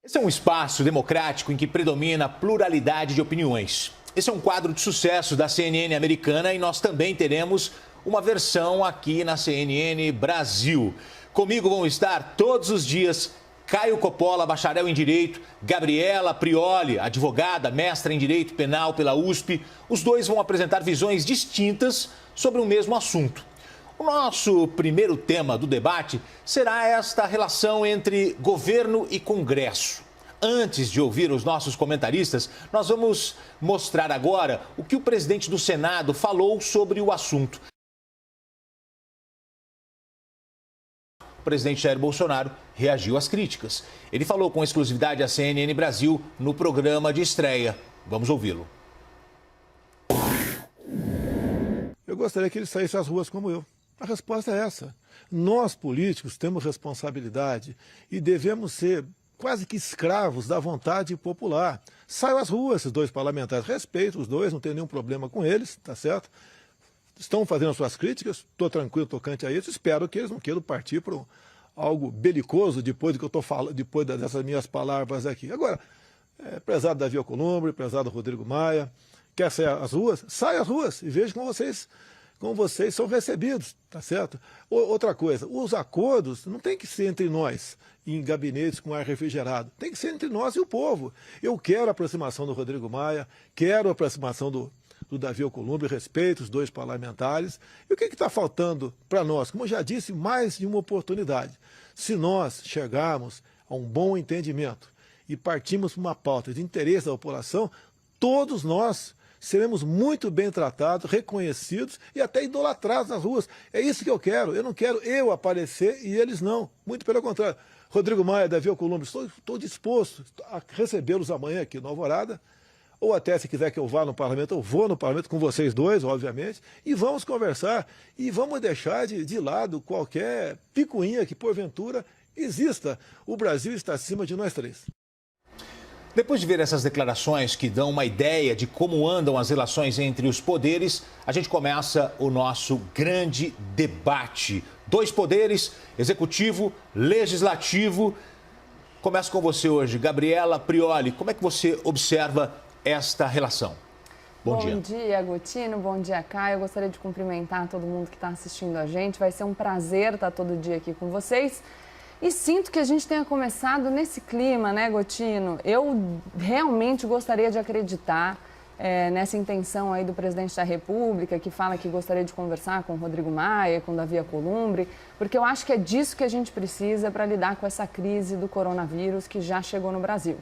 Esse é um espaço democrático em que predomina a pluralidade de opiniões. Esse é um quadro de sucesso da CNN americana e nós também teremos uma versão aqui na CNN Brasil. Comigo vão estar todos os dias Caio Coppola, bacharel em Direito, Gabriela Prioli, advogada, mestra em Direito Penal pela USP. Os dois vão apresentar visões distintas sobre o mesmo assunto. O nosso primeiro tema do debate será esta relação entre governo e Congresso. Antes de ouvir os nossos comentaristas, nós vamos mostrar agora o que o presidente do Senado falou sobre o assunto. O presidente Jair Bolsonaro reagiu às críticas. Ele falou com exclusividade à CNN Brasil no programa de estreia. Vamos ouvi-lo. Eu gostaria que ele saísse às ruas como eu. A resposta é essa. Nós, políticos, temos responsabilidade e devemos ser quase que escravos da vontade popular. Saiam às ruas esses dois parlamentares. Respeito os dois, não tenho nenhum problema com eles, tá certo? Estão fazendo as suas críticas, estou tranquilo tocante a isso. Espero que eles não queiram partir para algo belicoso depois do que eu estou falando, depois dessas minhas palavras aqui. Agora, prezado Davi Alcolumbre, prezado Rodrigo Maia, quer sair às ruas? Saia às ruas e veja como vocês são recebidos, tá certo? Outra coisa, os acordos não tem que ser entre nós, em gabinetes com ar refrigerado, tem que ser entre nós e o povo. Eu quero a aproximação do Rodrigo Maia, quero a aproximação do Davi Alcolumbre, respeito os dois parlamentares. E o que está faltando para nós? Como eu já disse, mais de uma oportunidade. Se nós chegarmos a um bom entendimento e partirmos para uma pauta de interesse da população, todos nós seremos muito bem tratados, reconhecidos e até idolatrados nas ruas. É isso que eu quero. Eu não quero eu aparecer e eles não. Muito pelo contrário. Rodrigo Maia, Davi Alcolumbre, estou disposto a recebê-los amanhã aqui no Alvorada, ou até se quiser que eu vá no parlamento, eu vou no parlamento com vocês dois, obviamente, e vamos conversar e vamos deixar de lado qualquer picuinha que porventura exista. O Brasil está acima de nós três. Depois de ver essas declarações que dão uma ideia de como andam as relações entre os poderes, a gente começa o nosso grande debate. Dois poderes, executivo, legislativo. Começo com você hoje, Gabriela Prioli. Como é que você observa esta relação? Bom dia. Bom dia, Agostino. Bom dia, Caio. Eu gostaria de cumprimentar todo mundo que está assistindo a gente. Vai ser um prazer estar todo dia aqui com vocês. E sinto que a gente tenha começado nesse clima, né, Gotino? Eu realmente gostaria de acreditar nessa intenção aí do presidente da República, que fala que gostaria de conversar com o Rodrigo Maia, com o Davi Alcolumbre, porque eu acho que é disso que a gente precisa para lidar com essa crise do coronavírus que já chegou no Brasil.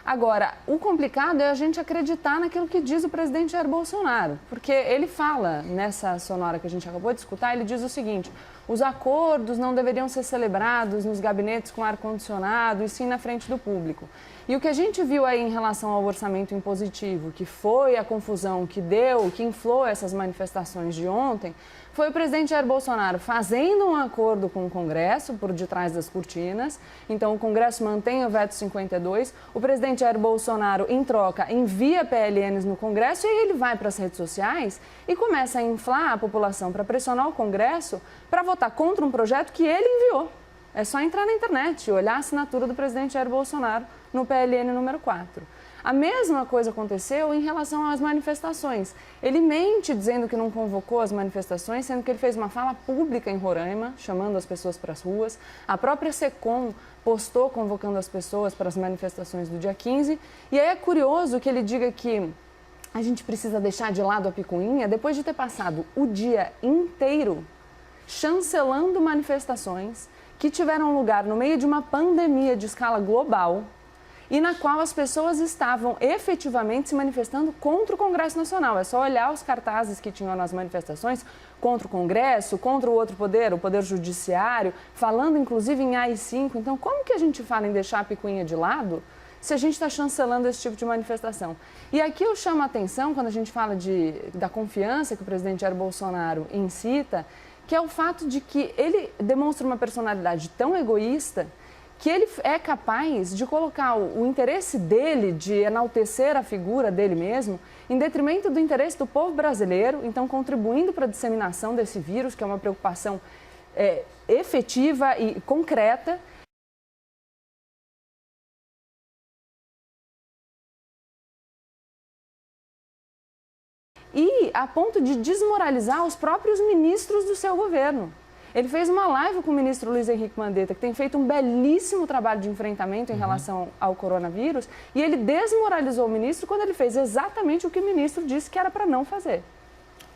Agora, o complicado é a gente acreditar naquilo que diz o presidente Jair Bolsonaro, porque ele fala, nessa sonora que a gente acabou de escutar, ele diz o seguinte: os acordos não deveriam ser celebrados nos gabinetes com ar-condicionado e sim na frente do público. E o que a gente viu aí em relação ao orçamento impositivo, que foi a confusão que inflou essas manifestações de ontem, foi o presidente Jair Bolsonaro fazendo um acordo com o Congresso por detrás das cortinas. Então, o Congresso mantém o veto 52. O presidente Jair Bolsonaro, em troca, envia PLNs no Congresso e aí ele vai para as redes sociais e começa a inflar a população para pressionar o Congresso para votar contra um projeto que ele enviou. É só entrar na internet e olhar a assinatura do presidente Jair Bolsonaro no PLN número 4. A mesma coisa aconteceu em relação às manifestações. Ele mente dizendo que não convocou as manifestações, sendo que ele fez uma fala pública em Roraima, chamando as pessoas para as ruas. A própria SECOM postou convocando as pessoas para as manifestações do dia 15. E aí é curioso que ele diga que a gente precisa deixar de lado a picuinha, depois de ter passado o dia inteiro chancelando manifestações que tiveram lugar no meio de uma pandemia de escala global, e na qual as pessoas estavam efetivamente se manifestando contra o Congresso Nacional. É só olhar os cartazes que tinham nas manifestações contra o Congresso, contra o outro poder, o Poder Judiciário, falando inclusive em AI-5. Então, como que a gente fala em deixar a picuinha de lado se a gente está chancelando esse tipo de manifestação? E aqui eu chamo a atenção, quando a gente fala da confiança que o presidente Jair Bolsonaro incita, que é o fato de que ele demonstra uma personalidade tão egoísta que ele é capaz de colocar o interesse dele, de enaltecer a figura dele mesmo, em detrimento do interesse do povo brasileiro, então contribuindo para a disseminação desse vírus, que é uma preocupação efetiva e concreta. e a ponto de desmoralizar os próprios ministros do seu governo. Ele fez uma live com o ministro Luiz Henrique Mandetta, que tem feito um belíssimo trabalho de enfrentamento em relação ao coronavírus, e ele desmoralizou o ministro quando ele fez exatamente o que o ministro disse que era para não fazer.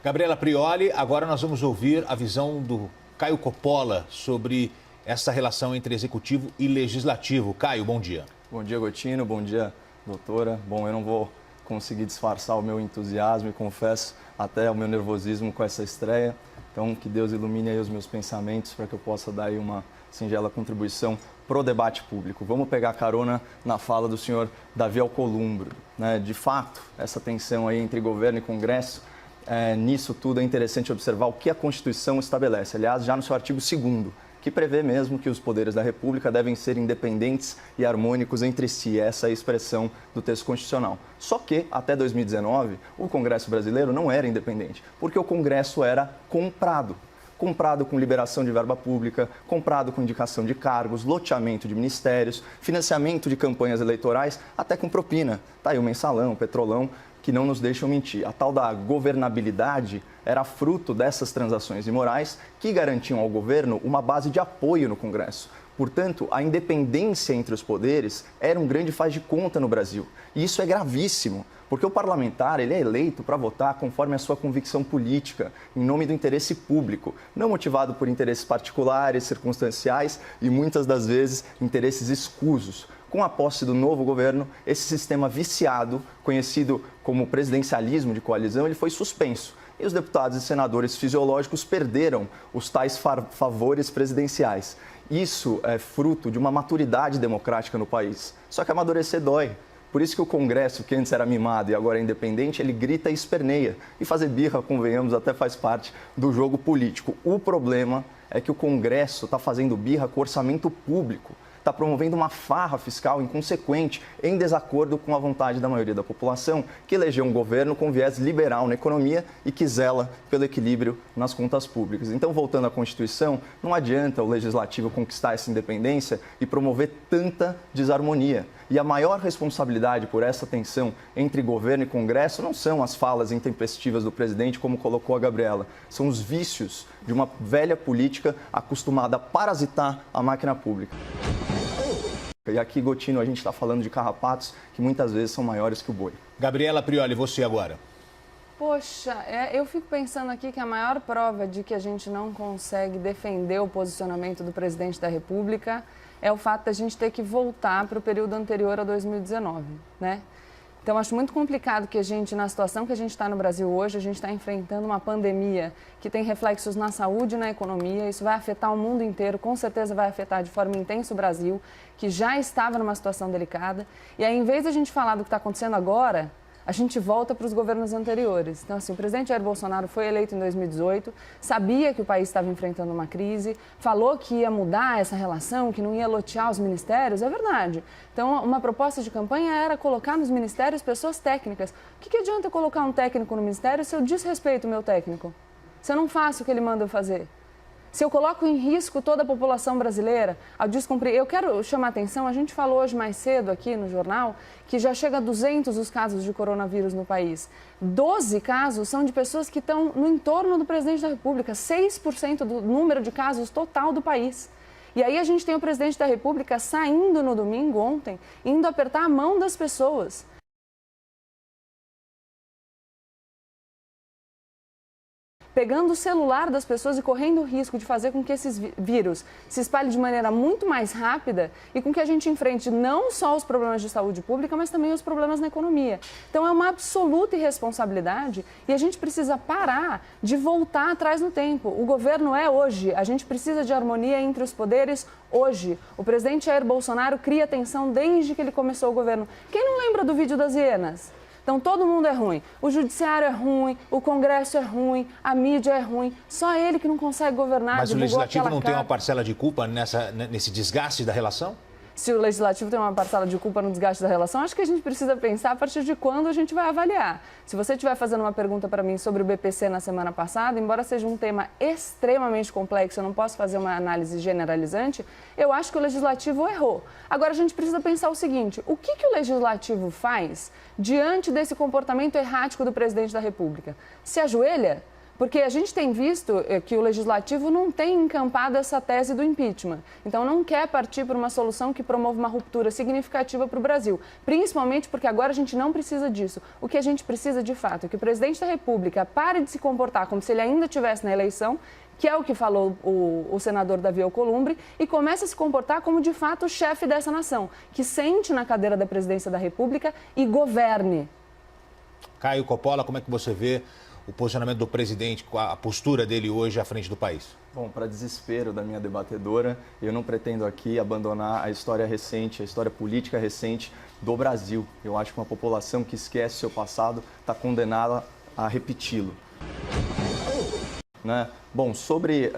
Gabriela Prioli, agora nós vamos ouvir a visão do Caio Coppola sobre essa relação entre executivo e legislativo. Caio, bom dia. Bom dia, Gotino. Bom dia, doutora. Bom, eu não vou conseguir disfarçar o meu entusiasmo e confesso até o meu nervosismo com essa estreia. Então, que Deus ilumine aí os meus pensamentos para que eu possa dar aí uma singela contribuição pro debate público. Vamos pegar carona na fala do senhor Davi Alcolumbre, né? De fato, essa tensão aí entre governo e Congresso, nisso tudo é interessante observar o que a Constituição estabelece. Aliás, já no seu artigo 2º, que prevê mesmo que os poderes da República devem ser independentes e harmônicos entre si. Essa é a expressão do texto constitucional. Só que, até 2019, o Congresso brasileiro não era independente, porque o Congresso era comprado. Comprado com liberação de verba pública, comprado com indicação de cargos, loteamento de ministérios, financiamento de campanhas eleitorais, até com propina. Tá aí o mensalão, o petrolão, que não nos deixam mentir. A tal da governabilidade era fruto dessas transações imorais que garantiam ao governo uma base de apoio no Congresso. Portanto, a independência entre os poderes era um grande faz de conta no Brasil. E isso é gravíssimo, porque o parlamentar ele é eleito para votar conforme a sua convicção política, em nome do interesse público, não motivado por interesses particulares, circunstanciais e muitas das vezes interesses escusos. Com a posse do novo governo, esse sistema viciado, conhecido como presidencialismo de coalizão, ele foi suspenso. E os deputados e senadores fisiológicos perderam os tais favores presidenciais. Isso é fruto de uma maturidade democrática no país. Só que amadurecer dói. Por isso que o Congresso, que antes era mimado e agora é independente, ele grita e esperneia. E fazer birra, convenhamos, até faz parte do jogo político. O problema é que o Congresso está fazendo birra com o orçamento público. Está promovendo uma farra fiscal inconsequente, em desacordo com a vontade da maioria da população, que elegeu um governo com viés liberal na economia e que zela pelo equilíbrio nas contas públicas. Então, voltando à Constituição, não adianta o Legislativo conquistar essa independência e promover tanta desarmonia. E a maior responsabilidade por essa tensão entre governo e Congresso não são as falas intempestivas do presidente, como colocou a Gabriela, são os vícios de uma velha política acostumada a parasitar a máquina pública. E aqui, Gotino, a gente está falando de carrapatos que muitas vezes são maiores que o boi. Gabriela Prioli, você agora. Poxa, eu fico pensando aqui que a maior prova de que a gente não consegue defender o posicionamento do presidente da República é o fato da gente ter que voltar para o período anterior a 2019, né? Então, acho muito complicado que a gente, na situação que a gente está no Brasil hoje, a gente está enfrentando uma pandemia que tem reflexos na saúde e na economia. Isso vai afetar o mundo inteiro, com certeza vai afetar de forma intensa o Brasil, que já estava numa situação delicada. E aí, em vez de a gente falar do que está acontecendo agora, a gente volta para os governos anteriores. Então, assim, o presidente Jair Bolsonaro foi eleito em 2018, sabia que o país estava enfrentando uma crise, falou que ia mudar essa relação, que não ia lotear os ministérios, é verdade. Então, uma proposta de campanha era colocar nos ministérios pessoas técnicas. O que adianta eu colocar um técnico no ministério se eu desrespeito o meu técnico? Se eu não faço o que ele manda eu fazer? Se eu coloco em risco toda a população brasileira ao descumprir... Eu quero chamar a atenção, a gente falou hoje mais cedo aqui no jornal que já chega a 200 os casos de coronavírus no país. 12 casos são de pessoas que estão no entorno do presidente da República, 6% do número de casos total do país. E aí a gente tem o presidente da República saindo no domingo, ontem, indo apertar a mão das pessoas. Pegando o celular das pessoas e correndo o risco de fazer com que esses vírus se espalhem de maneira muito mais rápida e com que a gente enfrente não só os problemas de saúde pública, mas também os problemas na economia. Então é uma absoluta irresponsabilidade e a gente precisa parar de voltar atrás no tempo. O governo é hoje, a gente precisa de harmonia entre os poderes hoje. O presidente Jair Bolsonaro cria tensão desde que ele começou o governo. Quem não lembra do vídeo das hienas? Então, todo mundo é ruim. O judiciário é ruim, o Congresso é ruim, a mídia é ruim. Só ele que não consegue governar. Mas o Legislativo não tem uma parcela de culpa nesse desgaste da relação? se o Legislativo tem uma parcela de culpa no desgaste da relação, acho que a gente precisa pensar a partir de quando a gente vai avaliar. Se você estiver fazendo uma pergunta para mim sobre o BPC na semana passada, embora seja um tema extremamente complexo, eu não posso fazer uma análise generalizante, eu acho que o Legislativo errou. Agora, a gente precisa pensar o seguinte, o que o Legislativo faz diante desse comportamento errático do presidente da República? Se ajoelha? Porque a gente tem visto que o Legislativo não tem encampado essa tese do impeachment. Então, não quer partir para uma solução que promova uma ruptura significativa para o Brasil. Principalmente porque agora a gente não precisa disso. O que a gente precisa, de fato, é que o presidente da República pare de se comportar como se ele ainda estivesse na eleição, que é o que falou o senador Davi Alcolumbre, e comece a se comportar como, de fato, o chefe dessa nação, que sente na cadeira da presidência da República e governe. Caio Coppola, como é que você vê o posicionamento do presidente, a postura dele hoje à frente do país? Bom, para desespero da minha debatedora, eu não pretendo aqui abandonar a história recente, a história política recente do Brasil. Eu acho que uma população que esquece seu passado está condenada a repeti-lo. Né? Bom, sobre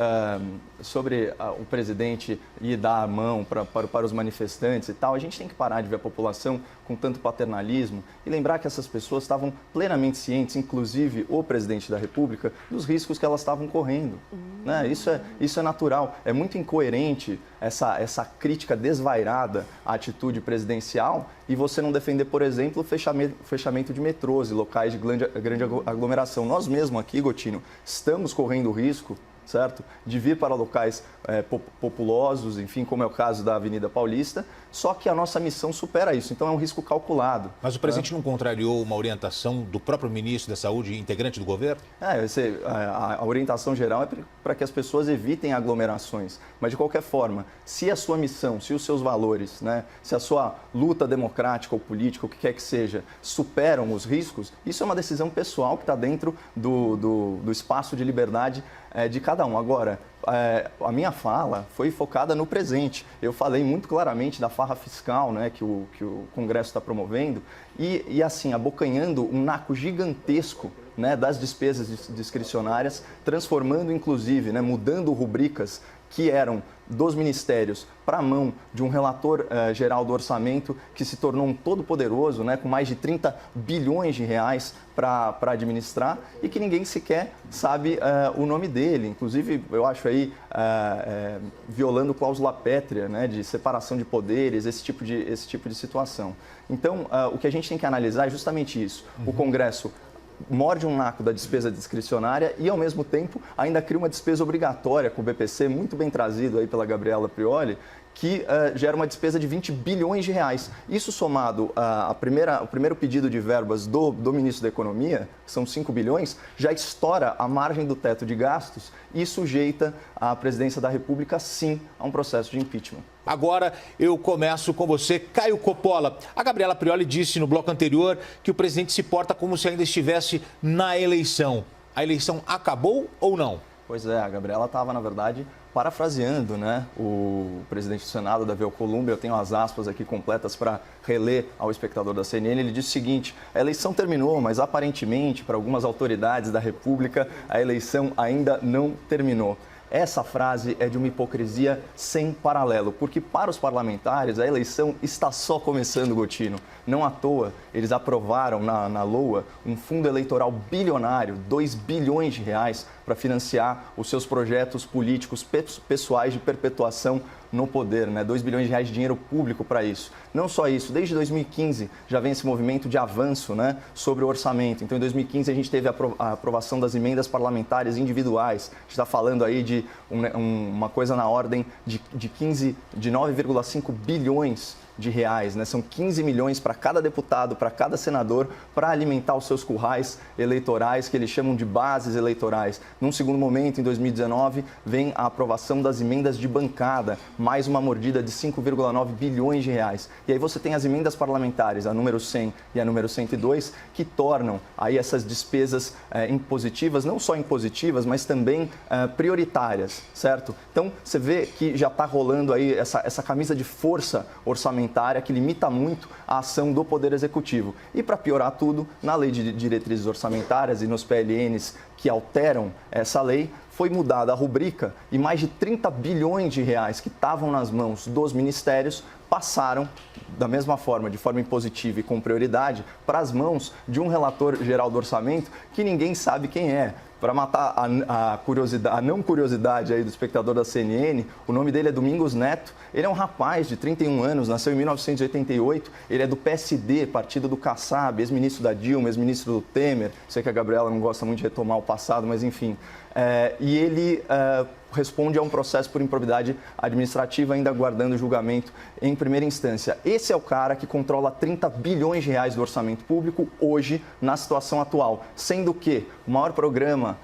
o presidente ir dar a mão para os manifestantes e tal, a gente tem que parar de ver a população com tanto paternalismo e lembrar que essas pessoas estavam plenamente cientes, inclusive o presidente da República, dos riscos que elas estavam correndo. Né? Isso é natural. É muito incoerente essa crítica desvairada à atitude presidencial e você não defender, por exemplo, o fechamento de metrôs e locais de grande aglomeração. Nós mesmos aqui, Gotino, estamos correndo risco, certo? De vir para locais populosos, enfim, como é o caso da Avenida Paulista, só que a nossa missão supera isso, então é um risco calculado. Mas o presidente não contrariou uma orientação do próprio ministro da Saúde, integrante do governo? A orientação geral é para que as pessoas evitem aglomerações, mas de qualquer forma, se a sua missão, se os seus valores, né, se a sua luta democrática ou política, o que quer que seja, superam os riscos, isso é uma decisão pessoal que está dentro do espaço de liberdade de cada um. Agora, a minha fala foi focada no presente. Eu falei muito claramente da farra fiscal, né, que o Congresso está promovendo e assim, abocanhando um naco gigantesco, né, das despesas discricionárias, transformando inclusive, né, mudando rubricas que eram dos ministérios para a mão de um relator geral do orçamento que se tornou um todo-poderoso, né, com mais de 30 bilhões de reais para administrar e que ninguém sequer sabe o nome dele. Inclusive, eu acho aí violando cláusula pétrea, né, de separação de poderes, esse tipo de situação. Então, o que a gente tem que analisar é justamente isso. O Congresso morde um naco da despesa discricionária e, ao mesmo tempo, ainda cria uma despesa obrigatória com o BPC, muito bem trazido aí pela Gabriela Prioli, que gera uma despesa de 20 bilhões de reais. Isso somado ao primeiro pedido de verbas do ministro da Economia, que são 5 bilhões, já estoura a margem do teto de gastos e sujeita a presidência da República, sim, a um processo de impeachment. Agora eu começo com você, Caio Coppola. A Gabriela Prioli disse no bloco anterior que o presidente se porta como se ainda estivesse na eleição. A eleição acabou ou não? Pois é, a Gabriela estava, na verdade, parafraseando, né, o presidente do Senado, Davi Alcolumbre. Eu tenho as aspas aqui completas para reler ao espectador da CNN. Ele disse o seguinte: a eleição terminou, mas aparentemente, para algumas autoridades da República, a eleição ainda não terminou. Essa frase é de uma hipocrisia sem paralelo, porque para os parlamentares a eleição está só começando, Gotino. Não à toa, eles aprovaram na LOA um fundo eleitoral bilionário, 2 bilhões de reais, para financiar os seus projetos políticos pessoais de perpetuação no poder, né? 2 bilhões de reais de dinheiro público para isso. Não só isso, desde 2015 já vem esse movimento de avanço, né, sobre o orçamento. Então, em 2015 a gente teve a aprovação das emendas parlamentares individuais. A gente está falando aí de uma coisa na ordem de 9,5 bilhões de reais, né? São 15 milhões para cada deputado, para cada senador, para alimentar os seus currais eleitorais, que eles chamam de bases eleitorais. Num segundo momento, em 2019, vem a aprovação das emendas de bancada, mais uma mordida de 5,9 bilhões de reais. E aí você tem as emendas parlamentares, a número 100 e a número 102, que tornam aí essas despesas impositivas, não só impositivas, mas também prioritárias, certo? Então, você vê que já está rolando aí essa camisa de força orçamentária que limita muito a ação do Poder Executivo. E para piorar tudo, na Lei de Diretrizes Orçamentárias e nos PLNs que alteram essa lei, foi mudada a rubrica e mais de 30 bilhões de reais que estavam nas mãos dos ministérios passaram, da mesma forma, de forma impositiva e com prioridade, para as mãos de um relator geral do orçamento que ninguém sabe quem é. Para matar a não curiosidade aí do espectador da CNN, o nome dele é Domingos Neto. Ele é um rapaz de 31 anos, nasceu em 1988. Ele é do PSD, partido do Kassab, ex-ministro da Dilma, ex-ministro do Temer. Sei que a Gabriela não gosta muito de retomar o passado, mas enfim. E ele responde a um processo por improbidade administrativa, ainda aguardando julgamento em primeira instância. Esse é o cara que controla 30 bilhões de reais do orçamento público hoje, na situação atual. Sendo que o maior programa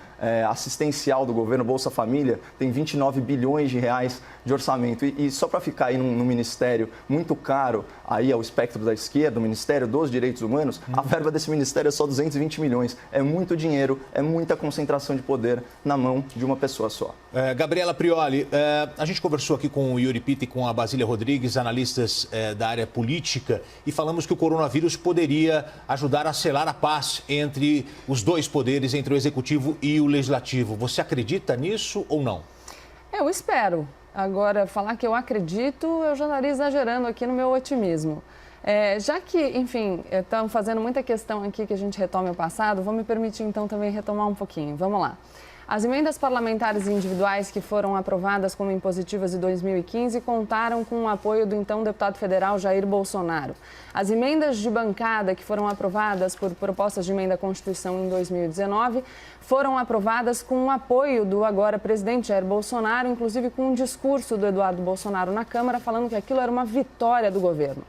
assistencial do governo, Bolsa Família, tem 29 bilhões de reais de orçamento. E só para ficar aí num ministério muito caro, aí ao espectro da esquerda, o Ministério dos Direitos Humanos, a verba desse ministério é só 220 milhões. É muito dinheiro, é muita concentração de poder na mão de uma pessoa só. Gabriela Prioli, a gente conversou aqui com o Yuri Pitta e com a Basília Rodrigues, analistas da área política, e falamos que o coronavírus poderia ajudar a selar a paz entre os dois poderes, entre o Executivo e o Legislativo. Você acredita nisso ou não? Eu espero. Agora, falar que eu acredito, eu já estaria exagerando aqui no meu otimismo. Já que, enfim, estamos fazendo muita questão aqui que a gente retome o passado, vou me permitir então também retomar um pouquinho. Vamos lá. As emendas parlamentares individuais que foram aprovadas como impositivas em 2015 contaram com o apoio do então deputado federal Jair Bolsonaro. As emendas de bancada que foram aprovadas por propostas de emenda à Constituição em 2019 foram aprovadas com o apoio do agora presidente Jair Bolsonaro, inclusive com um discurso do Eduardo Bolsonaro na Câmara falando que aquilo era uma vitória do governo.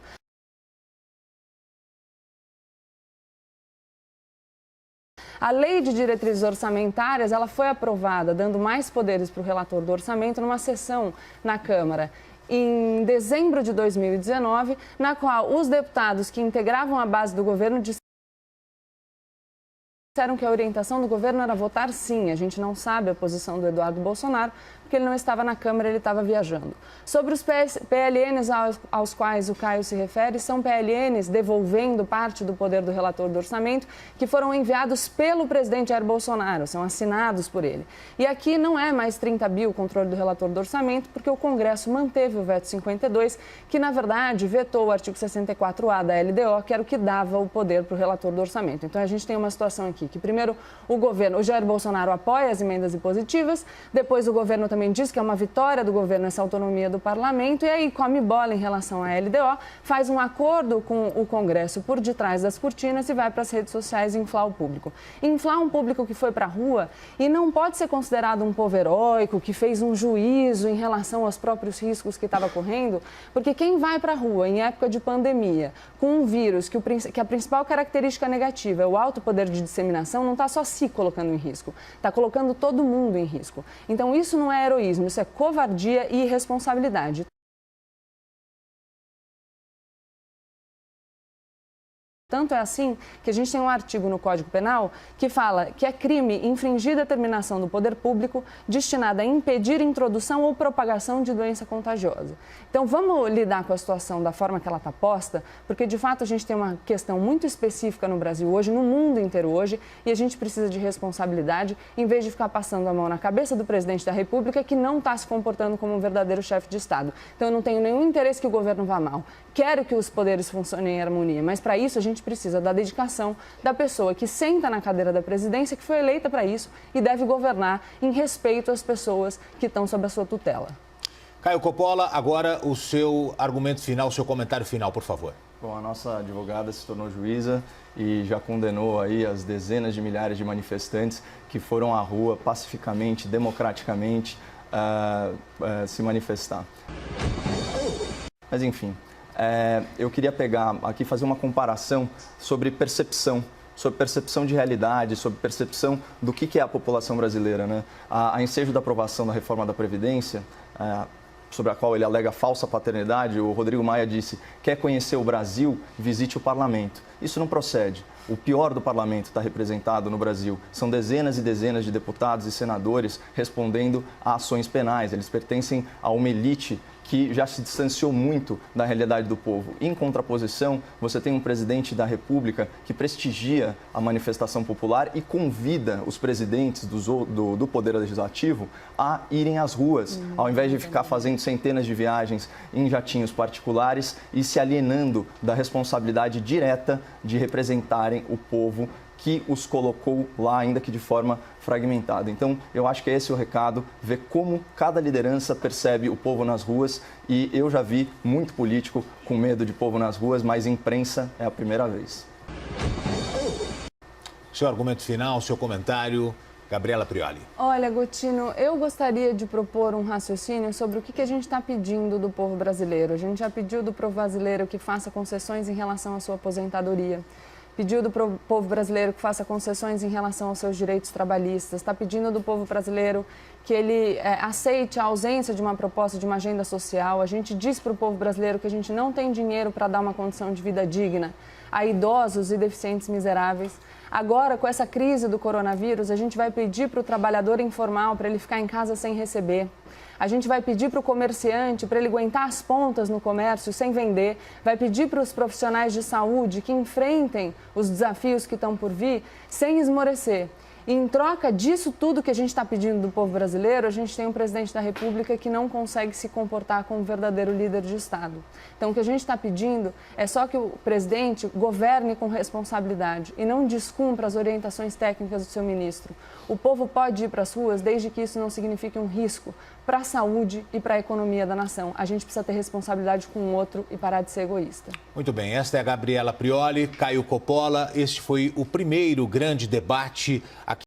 A lei de diretrizes orçamentárias, ela foi aprovada, dando mais poderes para o relator do orçamento numa sessão na Câmara em dezembro de 2019, na qual os deputados que integravam a base do governo disseram que a orientação do governo era votar sim. A gente não sabe a posição do Eduardo Bolsonaro, porque ele não estava na Câmara, ele estava viajando. Sobre os PLNs aos quais o Caio se refere, são PLNs devolvendo parte do poder do relator do orçamento, que foram enviados pelo presidente Jair Bolsonaro, são assinados por ele. E aqui não é mais 30 bi o controle do relator do orçamento, porque o Congresso manteve o veto 52, que na verdade vetou o artigo 64A da LDO, que era o que dava o poder para o relator do orçamento. Então a gente tem uma situação aqui que primeiro o Jair Bolsonaro apoia as emendas impositivas, depois o governo também diz que é uma vitória do governo essa autonomia do parlamento, e aí come bola em relação à LDO, faz um acordo com o Congresso por detrás das cortinas e vai para as redes sociais inflar o público. Inflar um público que foi para a rua e não pode ser considerado um povo heróico, que fez um juízo em relação aos próprios riscos que estava correndo, porque quem vai para a rua em época de pandemia, com um vírus que a principal característica negativa é o alto poder de disseminação, não está só se colocando em risco, está colocando todo mundo em risco. Então isso não é heroísmo, isso é covardia e irresponsabilidade. Tanto é assim que a gente tem um artigo no Código Penal que fala que é crime infringir determinação do poder público destinada a impedir introdução ou propagação de doença contagiosa. Então vamos lidar com a situação da forma que ela está posta, porque de fato a gente tem uma questão muito específica no Brasil hoje, no mundo inteiro hoje, e a gente precisa de responsabilidade em vez de ficar passando a mão na cabeça do presidente da República que não está se comportando como um verdadeiro chefe de Estado. Então eu não tenho nenhum interesse que o governo vá mal. Quero que os poderes funcionem em harmonia, mas para isso a gente precisa da dedicação da pessoa que senta na cadeira da presidência, que foi eleita para isso e deve governar em respeito às pessoas que estão sob a sua tutela. Caio Coppola, agora o seu argumento final, o seu comentário final, por favor. Bom, a nossa advogada se tornou juíza e já condenou aí as dezenas de milhares de manifestantes que foram à rua pacificamente, democraticamente, se manifestar. Mas enfim, eu queria pegar aqui, fazer uma comparação sobre percepção de realidade, sobre percepção do que é a população brasileira, né? A ensejo da aprovação da reforma da Previdência, sobre a qual ele alega falsa paternidade, o Rodrigo Maia disse: quer conhecer o Brasil, visite o parlamento. Isso não procede. O pior do parlamento está representado no Brasil. São dezenas e dezenas de deputados e senadores respondendo a ações penais. Eles pertencem a uma elite que já se distanciou muito da realidade do povo. Em contraposição, você tem um presidente da República que prestigia a manifestação popular e convida os presidentes do Poder Legislativo a irem às ruas, ao invés de ficar fazendo centenas de viagens em jatinhos particulares e se alienando da responsabilidade direta de representarem o povo que os colocou lá, ainda que de forma fragmentada. Então, eu acho que esse é o recado, ver como cada liderança percebe o povo nas ruas, e eu já vi muito político com medo de povo nas ruas, mas imprensa é a primeira vez. Seu argumento final, seu comentário, Gabriela Prioli. Olha, Gotino, eu gostaria de propor um raciocínio sobre o que a gente está pedindo do povo brasileiro. A gente já pediu do povo brasileiro que faça concessões em relação à sua aposentadoria. Pediu do povo brasileiro que faça concessões em relação aos seus direitos trabalhistas, está pedindo do povo brasileiro que ele aceite a ausência de uma proposta de uma agenda social. A gente diz para o povo brasileiro que a gente não tem dinheiro para dar uma condição de vida digna a idosos e deficientes miseráveis. Agora, com essa crise do coronavírus, a gente vai pedir para o trabalhador informal para ele ficar em casa sem receber. A gente vai pedir para o comerciante para ele aguentar as pontas no comércio sem vender. Vai pedir para os profissionais de saúde que enfrentem os desafios que estão por vir sem esmorecer. E em troca disso tudo que a gente está pedindo do povo brasileiro, a gente tem um presidente da República que não consegue se comportar como um verdadeiro líder de Estado. Então, o que a gente está pedindo é só que o presidente governe com responsabilidade e não descumpra as orientações técnicas do seu ministro. O povo pode ir para as ruas desde que isso não signifique um risco para a saúde e para a economia da nação. A gente precisa ter responsabilidade com o outro e parar de ser egoísta. Muito bem, esta é a Gabriela Prioli, Caio Coppola. Este foi o primeiro grande debate aqui